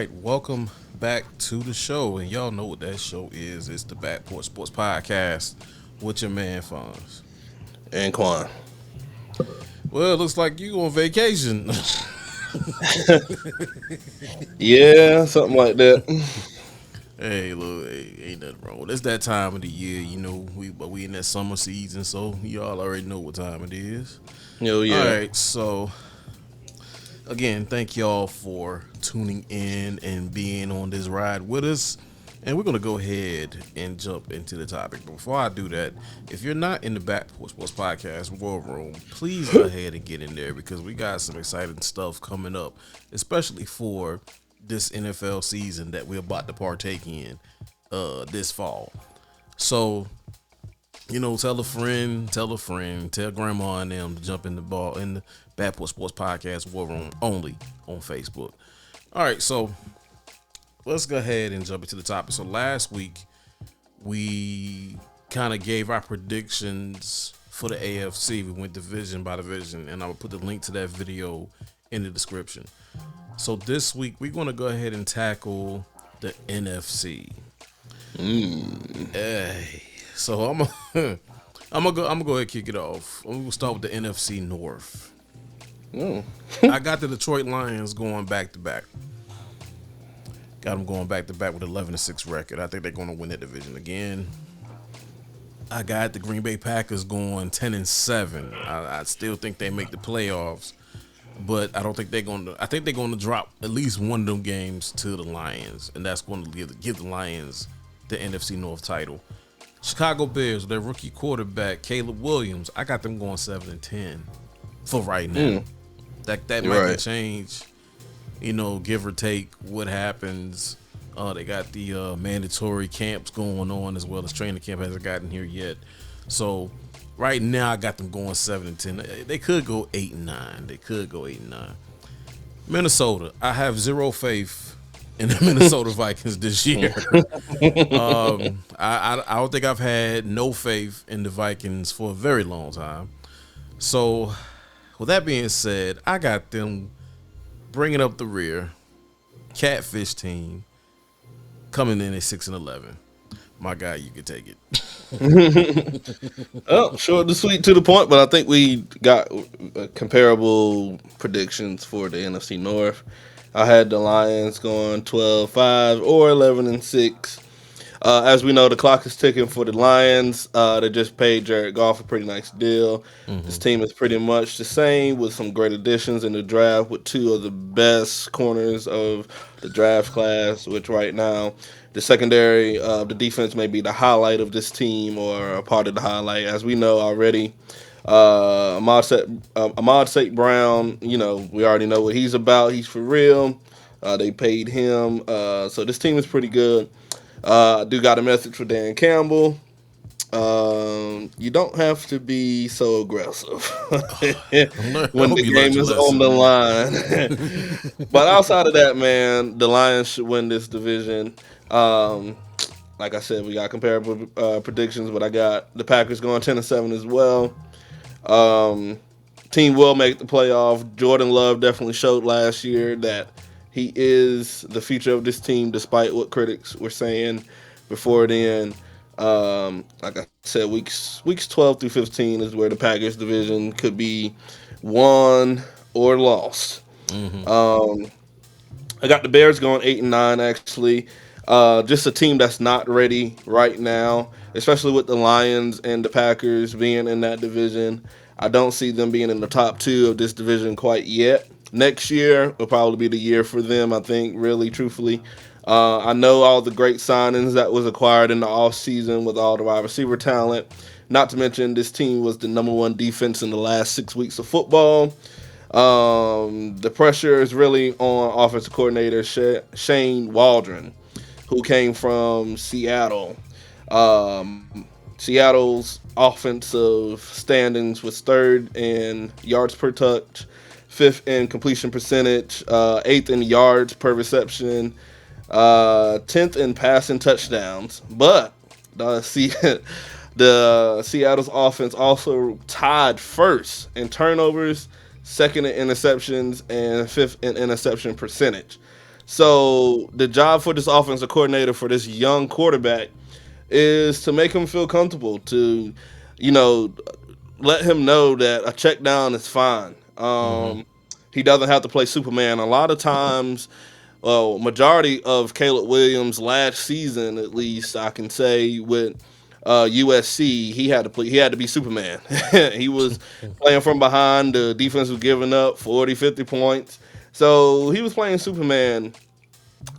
right, welcome back to the show, and y'all know what that show is. It's the Backport Sports Podcast with your man Fonz. And Quan. Well, it looks like you on vacation. Yeah, something like that. Hey, look, hey, ain't nothing wrong. It's that time of the year, we in that summer season, so y'all already know what time it is. Oh All yeah. right, so again, thank y'all for tuning in and being on this ride with us. And we're going to go ahead and jump into the topic. But before I do that, if you're not in the Backport Sports Podcast War Room, please go ahead and get in there because we got some exciting stuff coming up, especially for this NFL season that we're about to partake in this fall. So, tell a friend, tell grandma and them to jump in the Backport Sports Podcast War Room only on Facebook. All right, so let's go ahead and jump into the topic. So last week we kind of gave our predictions for the AFC. We went division by division, and I will put the link to that video in the description. So this week we're going to go ahead and tackle the NFC. Hey, so I'm gonna go ahead and kick it off. I'm gonna start with the NFC North. I got the Detroit Lions going back to back. Got them going back to back with 11-6 record. I think they're going to win that division again. I got the Green Bay Packers going 10-7. I still think they make the playoffs, but I don't think they're going to. I think they're going to drop at least one of them games to the Lions, and that's going to give the Lions the NFC North title. Chicago Bears, their rookie quarterback Caleb Williams, I got them going 7-10 for right now. That might change, give or take what happens. They got the mandatory camps going on as well as training camp hasn't gotten here yet. So right now I got them going 7-10. They could go 8-9. Minnesota, I have zero faith in the Minnesota Vikings this year. I don't think I've had no faith in the Vikings for a very long time. So with that being said, I got them bringing up the rear. Catfish team coming in at 6-11. My guy, you can take it. Oh, short and sweet to the point, but I think we got comparable predictions for the NFC North. I had the Lions going 12-5 or 11-6. As we know, the clock is ticking for the Lions. They just paid Jared Goff a pretty nice deal. This team is pretty much the same with some great additions in the draft with two of the best corners of the draft class, which right now the secondary, the defense may be the highlight of this team or a part of the highlight. As we know already, Ahmad St. Brown, we already know what he's about. He's for real. They paid him. So this team is pretty good. I do got a message for Dan Campbell. You don't have to be so aggressive when the game is on the line. But outside of that, man, the Lions should win this division. Like I said, we got comparable predictions, but I got the Packers going 10-7 as well. Team will make the playoff. Jordan Love definitely showed last year that he is the future of this team, despite what critics were saying before then. Like I said, weeks 12 through 15 is where the Packers division could be won or lost. I got the Bears going 8-9 actually. Just a team that's not ready right now, especially with the Lions and the Packers being in that division. I don't see them being in the top two of this division quite yet. Next year will probably be the year for them, I think, really, truthfully. I know all the great signings that was acquired in the offseason with all the wide receiver talent. Not to mention, this team was the number one defense in the last 6 weeks of football. The pressure is really on offensive coordinator Shane Waldron, who came from Seattle. Seattle's offensive standings was third in yards per touch, fifth in completion percentage, eighth in yards per reception, 10th in passing touchdowns. But the Seattle's offense also tied first in turnovers, second in interceptions, and fifth in interception percentage. So the job for this offensive coordinator for this young quarterback is to make him feel comfortable, to, you know, let him know that a check down is fine. Mm-hmm. He doesn't have to play Superman. A lot of times, well, majority of Caleb Williams last season, at least I can say with USC, he had to play. He had to be Superman. He was playing from behind. The defense was giving up 40, 50 points. So he was playing Superman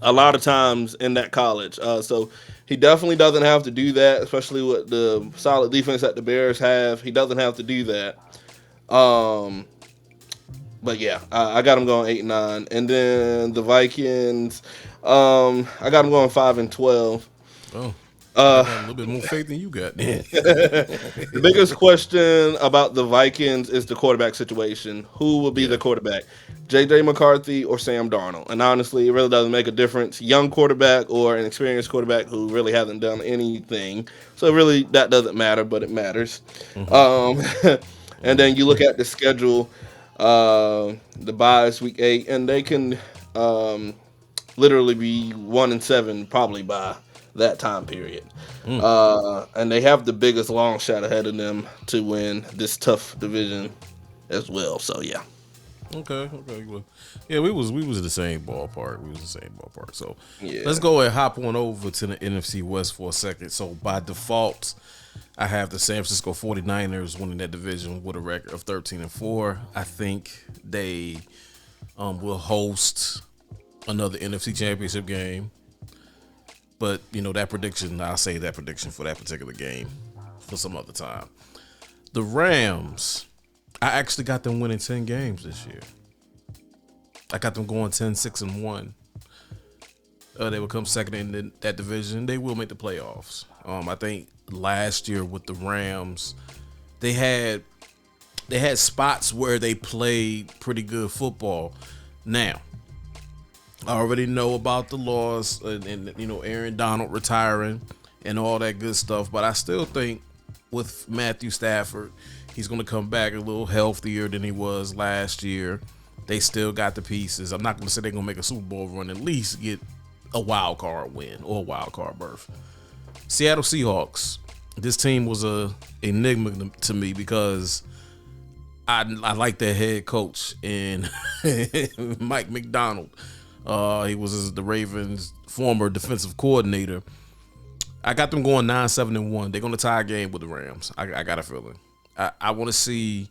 a lot of times in that college. So he definitely doesn't have to do that, especially with the solid defense that the Bears have. He doesn't have to do that. Um, but yeah, I got him going 8-9, and then the Vikings. I got him going 5-12. Oh, I Uh, got a little bit more faith than you got. Then. the biggest question about the Vikings is the quarterback situation. Who will be Yeah. the quarterback? JJ McCarthy or Sam Darnold? And honestly, it really doesn't make a difference. Young quarterback or an experienced quarterback who really hasn't done anything. So really, that doesn't matter, but it matters. Mm-hmm. Um, and then you look at the schedule. The bye is week 8, and they can um, literally be 1-7 probably by that time period. Mm. And they have the biggest long shot ahead of them to win this tough division as well. So yeah, Okay. Okay. Well, yeah, we was the same ballpark. We was the same ballpark. So let's yeah. go and hop on over to the NFC West for a second. So by default, I have the San Francisco 49ers winning that division with a record of 13-4. I think they will host another NFC Championship game. But that prediction, I'll say that prediction for that particular game for some other time. The Rams, I actually got them winning 10 games this year. I got them going 10-6-1. They will come second in that division. They will make the playoffs. I think last year with the Rams, they had spots where they played pretty good football. Now, I already know about the loss and Aaron Donald retiring and all that good stuff, but I still think with Matthew Stafford, he's going to come back a little healthier than he was last year. They still got the pieces. I'm not going to say they're going to make a Super Bowl run, at least get a wild card win or a wild card berth. Seattle Seahawks. This team was a enigma to me because I like their head coach in Mike McDonald. He was the Ravens' former defensive coordinator. I got them going 9-7-1. They're going to tie a game with the Rams. I got a feeling. I want to see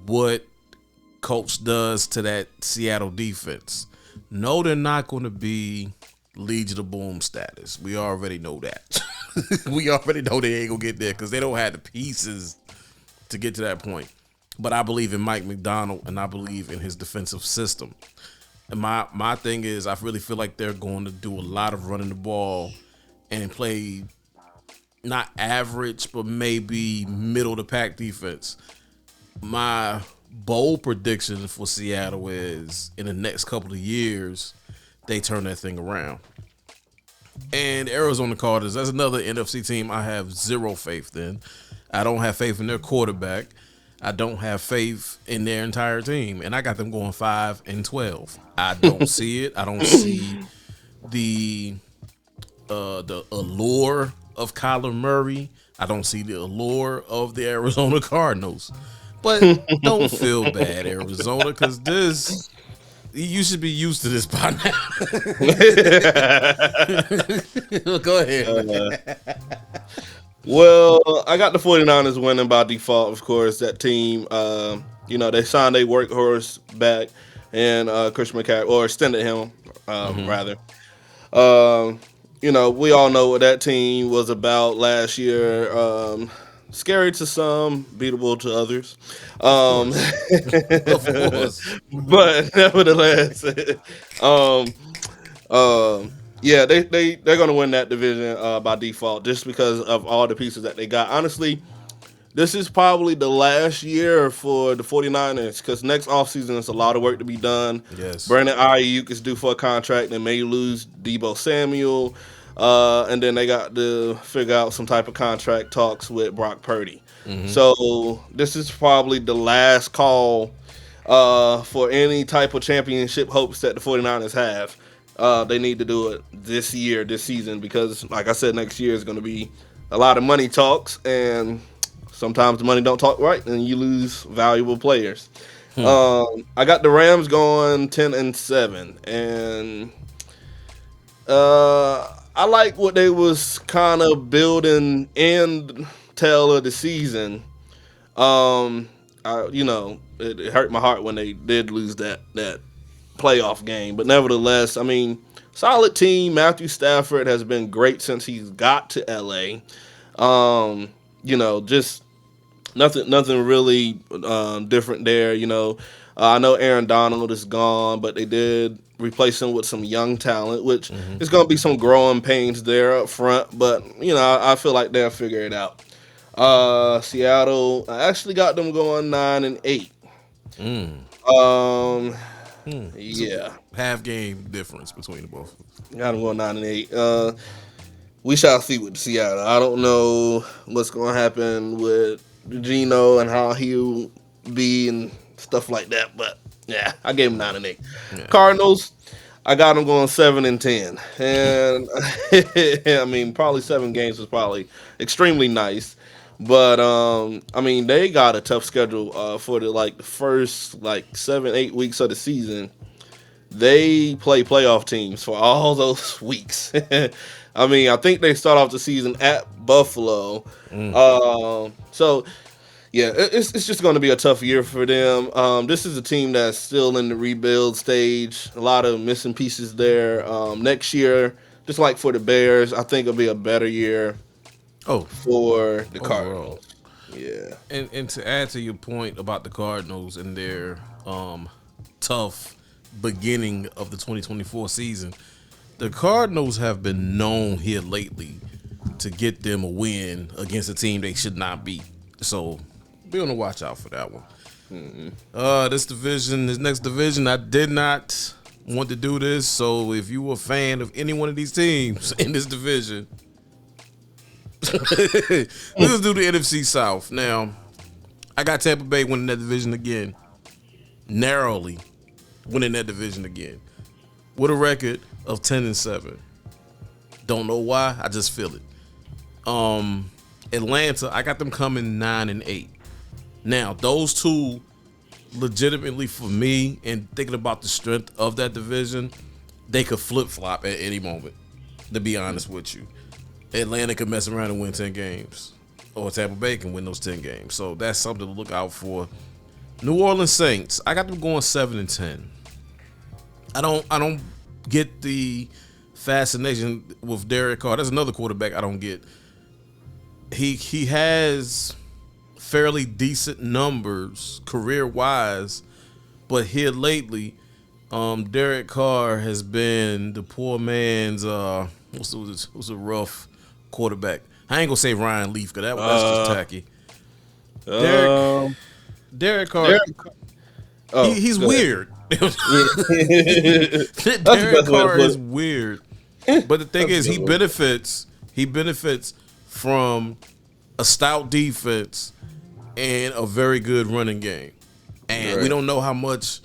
what coach does to that Seattle defense. No, they're not going to be Legion of Boom status. We already know that. We already know they ain't going to get there because they don't have the pieces to get to that point. But I believe in Mike McDonald, and I believe in his defensive system. And my thing is, I really feel like they're going to do a lot of running the ball and play not average, but maybe middle of the pack defense. My bold prediction for Seattle is in the next couple of years, they turn that thing around. And Arizona Cardinals, that's another NFC team I have zero faith in. I don't have faith in their quarterback. I don't have faith in their entire team. And I got them going 5-12. I don't see it. I don't see the allure of Kyler Murray. I don't see the allure of the Arizona Cardinals. But don't feel bad, Arizona, because you should be used to this by now. Go ahead. Well, I got the 49ers winning by default, of course. That team, they signed a workhorse back and Christian McCaffrey, or extended him, rather. We all know what that team was about last year. Scary to some, beatable to others. Of course. Of course. But nevertheless, um, yeah, they're gonna win that division by default just because of all the pieces that they got. Honestly, this is probably the last year for the 49ers because next offseason is a lot of work to be done. Yes. Brandon Ayuk is due for a contract. They may lose Debo Samuel. And then they got to figure out some type of contract talks with Brock Purdy. Mm-hmm. So this is probably the last call for any type of championship hopes that the 49ers have. They need to do it this year, this season, because, like I said, next year is going to be a lot of money talks, and sometimes the money don't talk right, and you lose valuable players. Hmm. I got the Rams going 10-7, and I like what they was kind of building in tail of the season. It hurt my heart when they did lose that playoff game, but nevertheless, I mean, solid team. Matthew Stafford has been great since he's got to LA. Just nothing really different there. I know Aaron Donald is gone, but they did replace him with some young talent, which Mm-hmm. is going to be some growing pains there up front. But I feel like they'll figure it out. Seattle, I actually got them going 9-8. Mm. Um, It's a yeah, half game difference between the both. got them going 9-8. We shall see with Seattle. I don't know what's going to happen with Gino and how he'll be and stuff like that. But yeah, I gave him 9-8. Yeah. Cardinals, I got them going 7-10, and I mean, probably 7 games was probably extremely nice. But I mean, they got a tough schedule for the first 7-8 weeks of the season. They play playoff teams for all those weeks. I mean, I think they start off the season at Buffalo. Mm. So yeah, it's just going to be a tough year for them. This is a team that's still in the rebuild stage. A lot of missing pieces there. Next year, just like for the Bears, I think it'll be a better year Oh, for the overall. Cardinals. Yeah. And to add to your point about the Cardinals and their tough beginning of the 2024 season, the Cardinals have been known here lately to get them a win against a team they should not beat. So be on the watch out for that one. This next division, I did not want to do this. So if you were a fan of any one of these teams in this division, let's do the NFC South. Now, I got Tampa Bay winning that division again, narrowly winning that division again, with a record of 10-7. Don't know why, I just feel it. Atlanta, I got them coming 9-8. Now, those two, legitimately for me, and thinking about the strength of that division, they could flip flop at any moment. To be honest with you, Atlanta could mess around and win 10 games, or Tampa Bay can win those 10 games. So that's something to look out for. New Orleans Saints, I got them going 7-10. I don't get the fascination with Derek Carr. That's another quarterback I don't get. He has fairly decent numbers career wise, but here lately, Derek Carr has been the poor man's what's a rough quarterback. I ain't gonna say Ryan Leaf because that's just tacky. Derek Carr, he's weird. That's the Derek best way to Carr put is it. weird, but the thing is, he benefits from a stout defense and a very good running game. And we don't know how much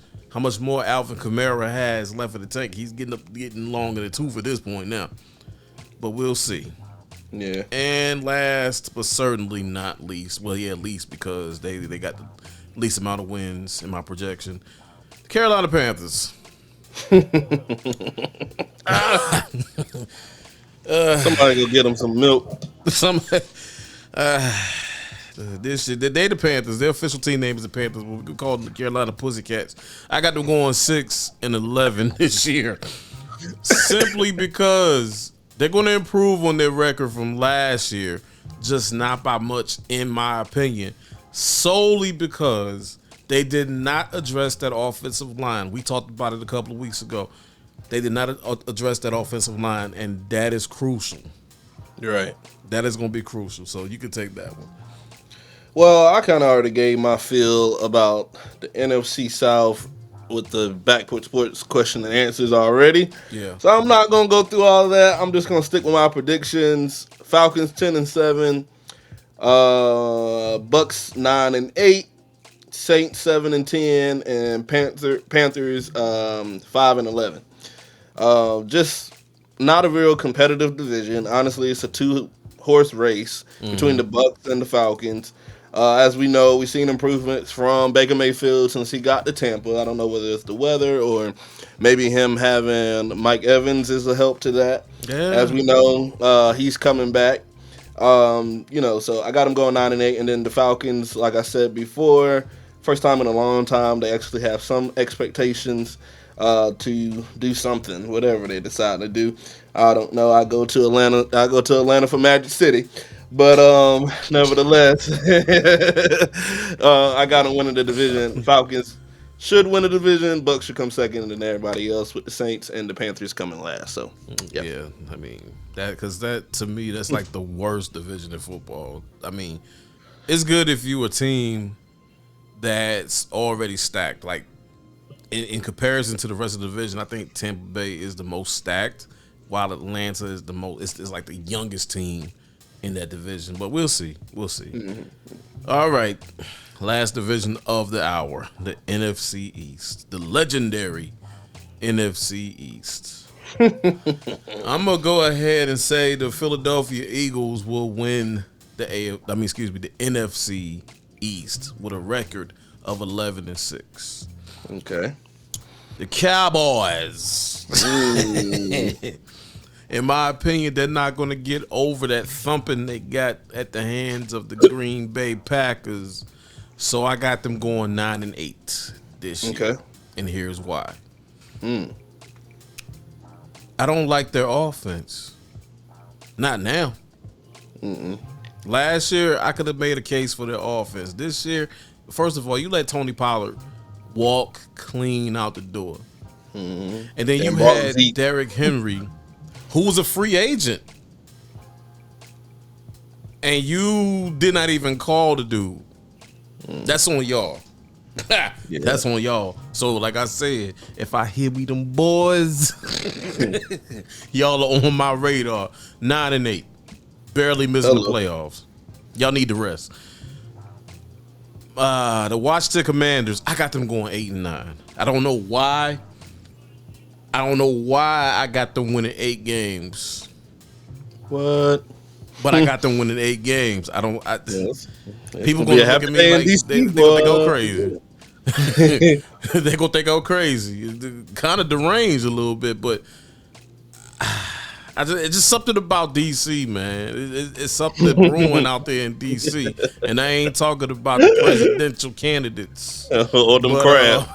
more Alvin Kamara has left in the tank. He's getting long in the tooth at this point now, but we'll see. Yeah. And last but certainly not least, least because they got the least amount of wins in my projection. The Carolina Panthers. Somebody go get them some milk. They the Panthers. Their official team name is the Panthers. We could call them the Carolina Pussycats. I got them going 6-11 this year, simply because they're going to improve on their record from last year, just not by much, in my opinion. Solely because they did not address that offensive line. We talked about it a couple of weeks ago. They did not address that offensive line, and that is crucial. You're right. That is going to be crucial. So you can take that one. Well, I kind of already gave my feel about the NFC South with the Backport Sports question and answers already. Yeah. So I'm not going to go through all of that. I'm just going to stick with my predictions. Falcons 10-7. Bucks 9-8. Saints 7-10. And Panthers 5-11. Just not a real competitive division. Honestly, it's a two-horse race between the Bucks and the Falcons. As we know, we've seen improvements from Baker Mayfield since he got to Tampa. I don't know whether it's the weather or maybe him having Mike Evans is a help to that. As Yeah. we know, he's coming back. So I got them going 9-8, and then the Falcons, like I said before, first time in a long time they actually have some expectations to do something, whatever they decide to do. I don't know. I go to Atlanta. I go to Atlanta for Magic City, but nevertheless, I got them winning the division. Falcons should win the division. Bucks should come second, and then everybody else with the Saints and the Panthers coming last. So, yeah. Yeah, I mean that to me that's like the worst division in football. I mean, it's good if you a team that's already stacked. Like in comparison to the rest of the division, I think Tampa Bay is the most stacked, while Atlanta is the most. It's like the youngest team in that division. But we'll see. We'll see. All right, last division of the hour, the NFC East, the legendary NFC East. I'm gonna go ahead and say the Philadelphia Eagles will win the the NFC East with a record of 11-6. Okay. The Cowboys, in my opinion, they're not gonna get over that thumping they got at the hands of the Green Bay Packers. So I got them going 9-8 this year. Okay. And here's why. I don't like their offense. Not now. Last year, I could have made a case for their offense. This year, first of all, you let Tony Pollard walk clean out the door. And then you had Derrick Henry, who was a free agent. And you did not even call the dude. That's on y'all. That's on y'all. So, like I said, if I hear we them boys, y'all are on my radar. 9-8, barely missing the playoffs. Y'all need to rest. The Washington Commanders, I got them going 8-9. I don't know why. I got them winning 8 games. What? But I got them winning 8 games. Yes. People gonna look at me like they gonna go crazy. They gonna think I'm crazy. Kind of deranged a little bit, but it's just something about DC, man. It's something brewing out there in DC, and I ain't talking about the presidential candidates or them crabs.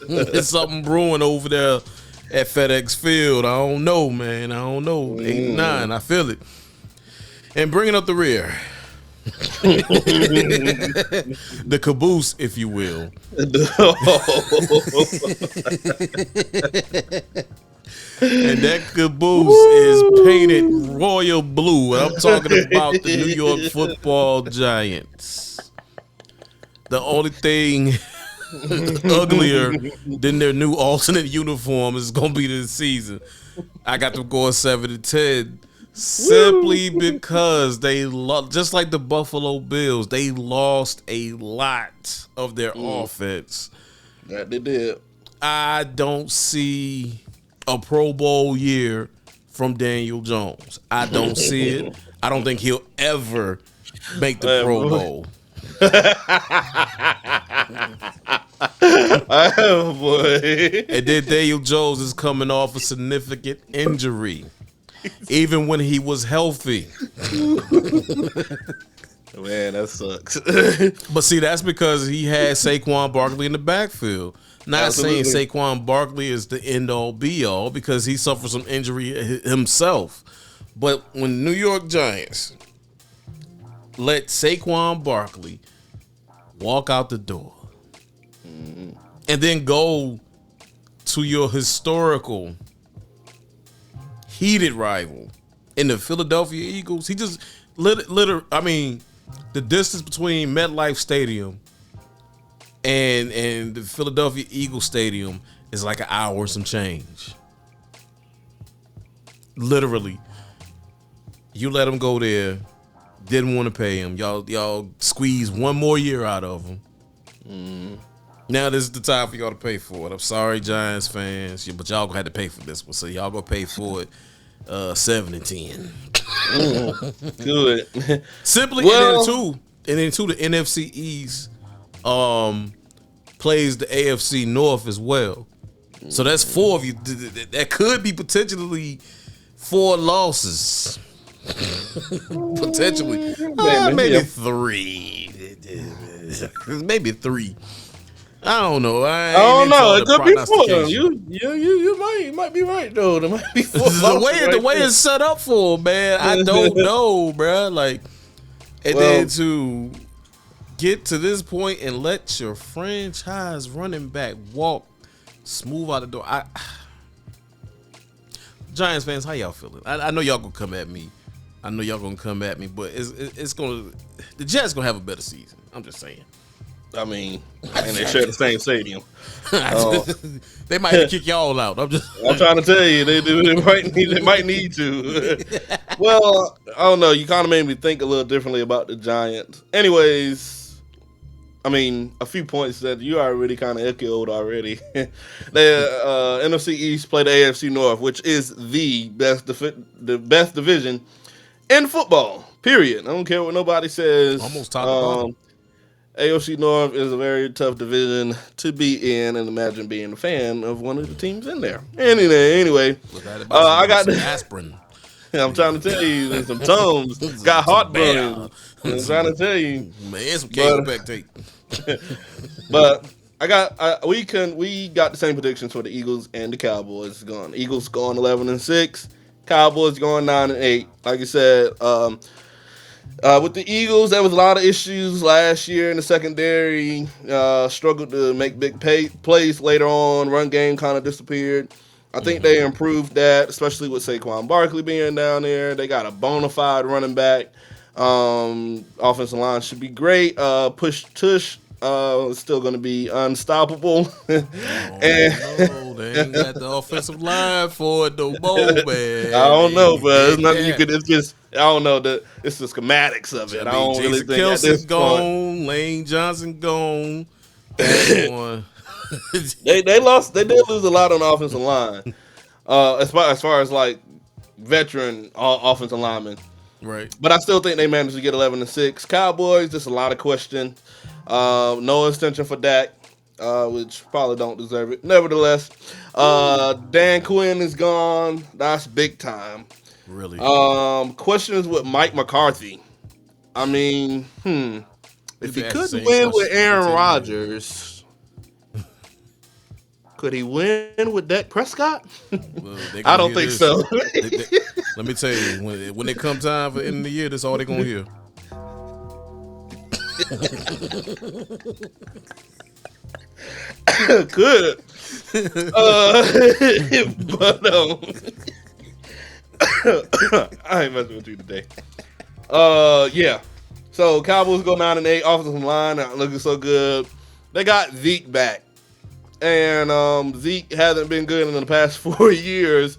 It's something brewing over there at FedEx Field. I don't know, man. I don't know. 8-9, I feel it. And bringing up the rear. The caboose, if you will. And that caboose is painted royal blue. I'm talking about the New York Football Giants. The only thing uglier than their new alternate uniform is going to be this season. I got them going 7-10. Simply because they just like the Buffalo Bills, they lost a lot of their offense. That they did. I don't see a Pro Bowl year from Daniel Jones. I don't see it. I don't think he'll ever make the Pro Bowl. Oh boy! And then Daniel Jones is coming off a significant injury. Even when he was healthy. Man, that sucks. But see, that's because he had Saquon Barkley in the backfield. Not saying Saquon Barkley is the end-all, be-all, because he suffered some injury himself. But when New York Giants let Saquon Barkley walk out the door and then go to your historical heated rival in the Philadelphia Eagles. He just I mean, the distance between MetLife Stadium and the Philadelphia Eagles Stadium is like an hour some change. Literally. You let him go there, didn't want to pay him. Y'all squeeze one more year out of him. Now this is the time for y'all to pay for it. I'm sorry, Giants fans, but y'all gonna have to pay for this one. So y'all gonna pay for it 7-10. Good. Simply, Well, and then two, the NFC East plays the AFC North as well. So that's 4 of you. That could be potentially 4 losses. Potentially, maybe 3. Maybe 3. I don't know. I don't know. It could be 4. You You might be right though. There might be 4. the way it's set up for, man. I don't know, bro. Like, and then to get to this point and let your franchise running back walk smooth out the door. Giants fans, how y'all feeling? I know y'all gonna come at me. But it's gonna, the Jets gonna have a better season. I'm just saying. I mean, and they share the same stadium. They might have to kick y'all out. I'm trying to tell you, they might need to. Well, I don't know. You kind of made me think a little differently about the Giants. Anyways, I mean, a few points that you already kind of echoed already. The NFC East play the AFC North, which is the best division in football. Period. I don't care what nobody says. Almost top to bottom. AFC North is a very tough division to be in, and imagine being a fan of one of the teams in there. Anyway, I got the aspirin. I'm trying to tell you, there's some Tums got heartburn. I'm trying to tell you, man, some Camelback tape. But we got the same predictions for the Eagles and the Cowboys. Eagles going 11-6, Cowboys going 9-8. Like I said, with the Eagles, there was a lot of issues last year in the secondary. Struggled to make big plays later on. Run game kind of disappeared. I think they improved that, especially with Saquon Barkley being down there. They got a bona fide running back. Offensive line should be great. Push Tush is still going to be unstoppable. No, they ain't got the offensive line for it no more, man. I don't know, but it's nothing you could. It's just I don't know. It's the schematics of it. I don't Jason really think Kelsey's at this gone. point. Lane Johnson gone. They lost. They did lose a lot on the offensive line. As far as like veteran offensive linemen. Right. But I still think they managed to get 11-6. Cowboys, just a lot of question. No extension for Dak, which probably don't deserve it. Nevertheless, Dan Quinn is gone. That's big time. Really. Questions with Mike McCarthy. I mean, if he couldn't win with Aaron Rodgers, could he win with Dak Prescott? Well, I don't think so. Let me tell you, when it come time for end of the year, that's all they're gonna hear. Good. But I ain't messing with you today. Yeah. So Cowboys go 9-8. Offensive line not looking so good. They got Zeke back. And Zeke hasn't been good in the past 4 years,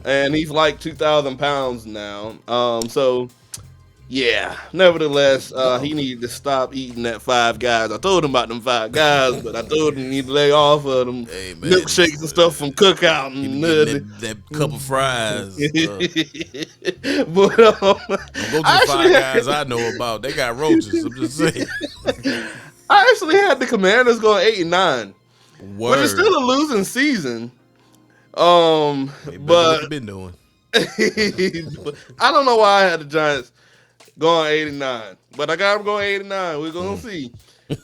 and he's like 2,000 pounds now. So, yeah. Nevertheless, he needed to stop eating that Five Guys. I told him about them Five Guys, but I told him he need to lay off of them milkshakes and stuff from Cookout and that cup of fries. But don't go to the Five Guys I know about. They got roaches. I'm just saying. I actually had the Commanders going 8-9. Word. Which is still a losing season. But what they been doing. I don't know why I had the Giants going 8-9, but I got them going 8-9. We're gonna see.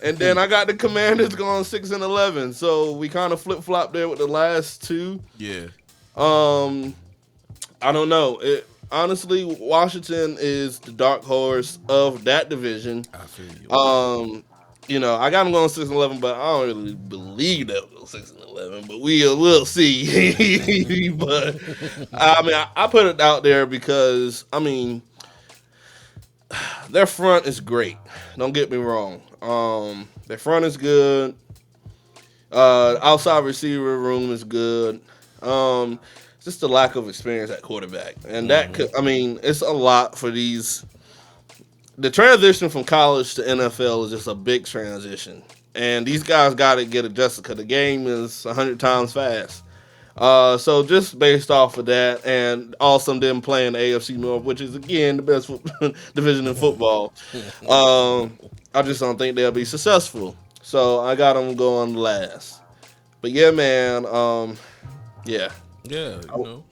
And then I got the Commanders going 6-11. So we kind of flip flop there with the last two. Yeah. I don't know. Honestly, Washington is the dark horse of that division. I feel you. You know, I got them going 6-11, but I don't really believe they'll go 6-11. But we'll see. But I mean, I put it out there because I mean, their front is great. Don't get me wrong. Their front is good. Outside receiver room is good. Just the lack of experience at quarterback, and that could, I mean, it's a lot for these. The transition from college to NFL is just a big transition, and these guys got to get adjusted because the game is 100 times fast. So just based off of that, and also them playing the AFC North, which is again the best division in football. I just don't think they'll be successful. So I got them going last. But yeah, man. Yeah. Yeah, you know.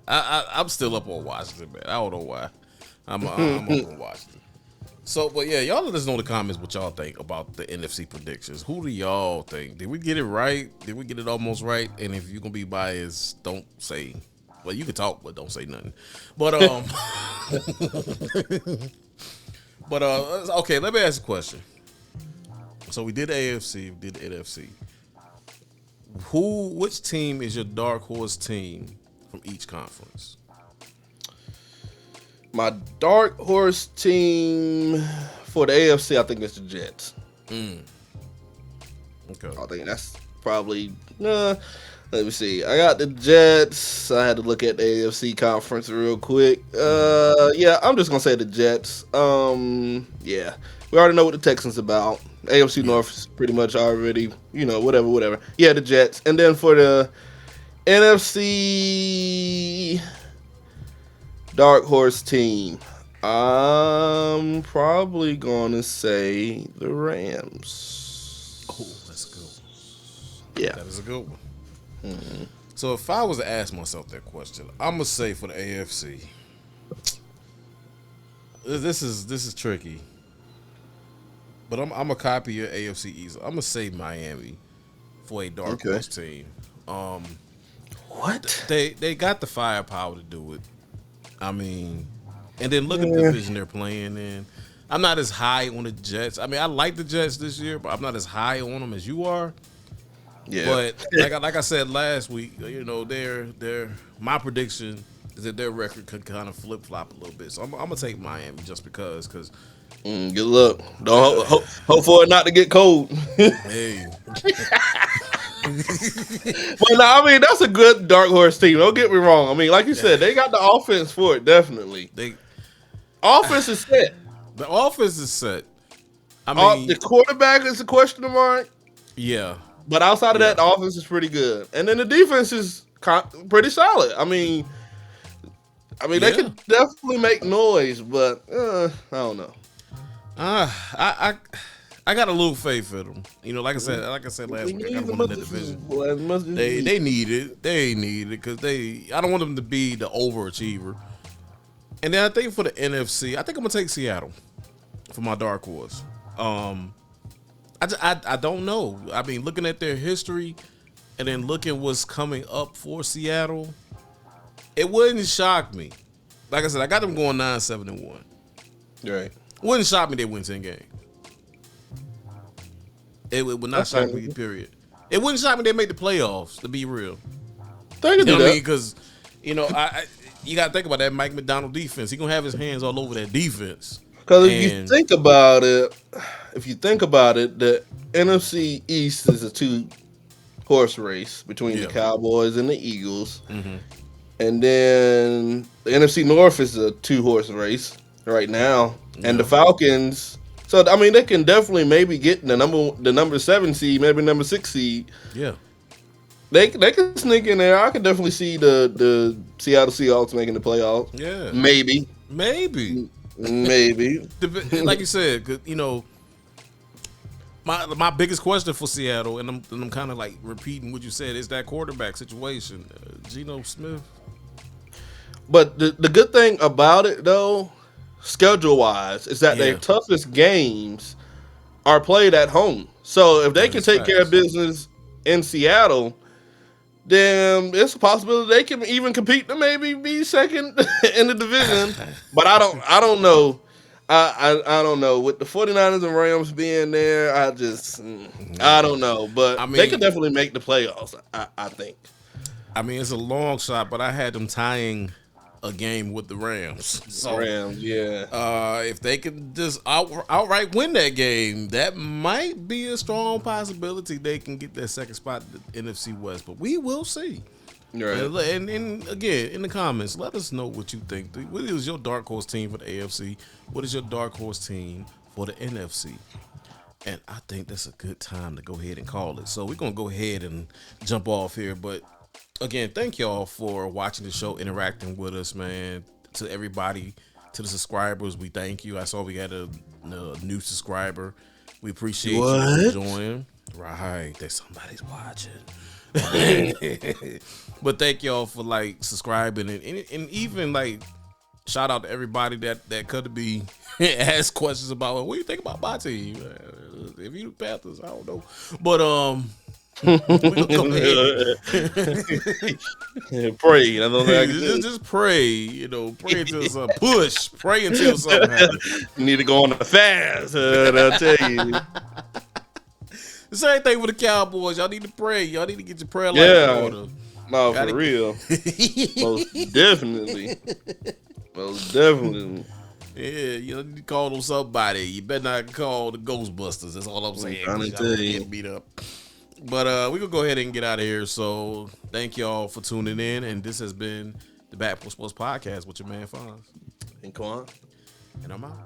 I'm still up on Washington, man. I don't know why. I'm up on Washington. So, but yeah, y'all let us know in the comments what y'all think about the NFC predictions. Who do y'all think? Did we get it right? Did we get it almost right? And if you're gonna be biased, don't say. Well, you can talk, but don't say nothing. But but okay. Let me ask a question. So we did AFC, we did NFC. Which team is your dark horse team from each conference? My dark horse team for the AFC, I think it's the Jets. Okay. I think that's probably. Let me see. I got the Jets. I had to look at the AFC conference real quick. Yeah, I'm just gonna say the Jets. Yeah, we already know what the Texans about. AFC North is pretty much already, whatever. Yeah, the Jets, and then for the NFC. Dark horse team. I'm probably gonna say the Rams. Oh, that's good. Yeah, that is a good one. Mm-hmm. So if I was to ask myself that question, I'm gonna say for the AFC. This is tricky, but I'm gonna copy your AFC East. I'm gonna say Miami for a dark horse team. What? They got the firepower to do it. I mean, and then look at the division they're playing in. I'm not as high on the Jets. I mean, I like the Jets this year, but I'm not as high on them as you are. Yeah. But like I said last week, they're my prediction is that their record could kind of flip flop a little bit. So I'm gonna take Miami just because. Good luck. Don't hope for it not to get cold. Hey. But no, I mean that's a good dark horse team. Don't get me wrong. I mean, like you said, they got the offense for it. Definitely, offense is set. The offense is set. I mean, the quarterback is a question mark. Yeah, but outside of that, the offense is pretty good, and then the defense is pretty solid. I mean, they can definitely make noise, but I don't know. I got a little faith in them. Like I said last week, I got them in the division. They need it. They need it because I don't want them to be the overachiever. And then I think for the NFC, I think I'm gonna take Seattle for my dark horse. I don't know. I mean, looking at their history and then looking what's coming up for Seattle, it wouldn't shock me. Like I said, I got them going 9-7-1. Right. Wouldn't shock me they win 10 games. It would not shock me, period. It wouldn't shock me they make the playoffs, to be real. They can do that. Because, you got to think about that Mike McDonald defense. He's going to have his hands all over that defense. Because if you think about it, the NFC East is a two-horse race between the Cowboys and the Eagles. Mm-hmm. And then the NFC North is a two-horse race right now. Yeah. And the Falcons... So I mean, they can definitely maybe get the number 7 seed, maybe number 6 seed. Yeah, they can sneak in there. I can definitely see the Seattle Seahawks making the playoffs. Yeah, maybe. Like you said, my biggest question for Seattle, and I'm kind of like repeating what you said, is that quarterback situation, Geno Smith. But the good thing about it though, schedule-wise, is that their toughest games are played at home. So if they can take care of business in Seattle, then it's a possibility they can even compete to maybe be second in the division. But I don't know. I don't know. With the 49ers and Rams being there, I don't know. But they can definitely make the playoffs, I think. I mean, it's a long shot, but I had them tying a game with the Rams. So, if they can just outright win that game, that might be a strong possibility they can get that second spot in the NFC West. But we will see. Right. And again, in the comments, let us know what you think. What is your dark horse team for the AFC? What is your dark horse team for the NFC. And I think that's a good time to go ahead and call it. So we're going to go ahead and jump off here. But again, thank y'all for watching the show, interacting with us, man. To everybody, to the subscribers, we thank you. I saw we got a new subscriber. We appreciate you for joining. Right, that somebody's watching. But thank y'all for like subscribing and even like shout out to everybody that could be ask questions about what do you think about my team. If you the Panthers, I don't know, but we gonna go ahead. Pray. I don't know just pray, you know, pray until something pray until something happens. You need to go on a fast. I'll tell you. The same thing with the Cowboys. Y'all need to pray. Y'all need to get your prayer life in order. No, for real. Most definitely. Most definitely. Yeah, you know, you call them somebody. You better not call the Ghostbusters. That's all I'm saying. I'm trying to get beat up. But we're going to go ahead and get out of here. So thank y'all for tuning in. And this has been the Backpool Sports Podcast with your man Fonz and Quan. And I'm out.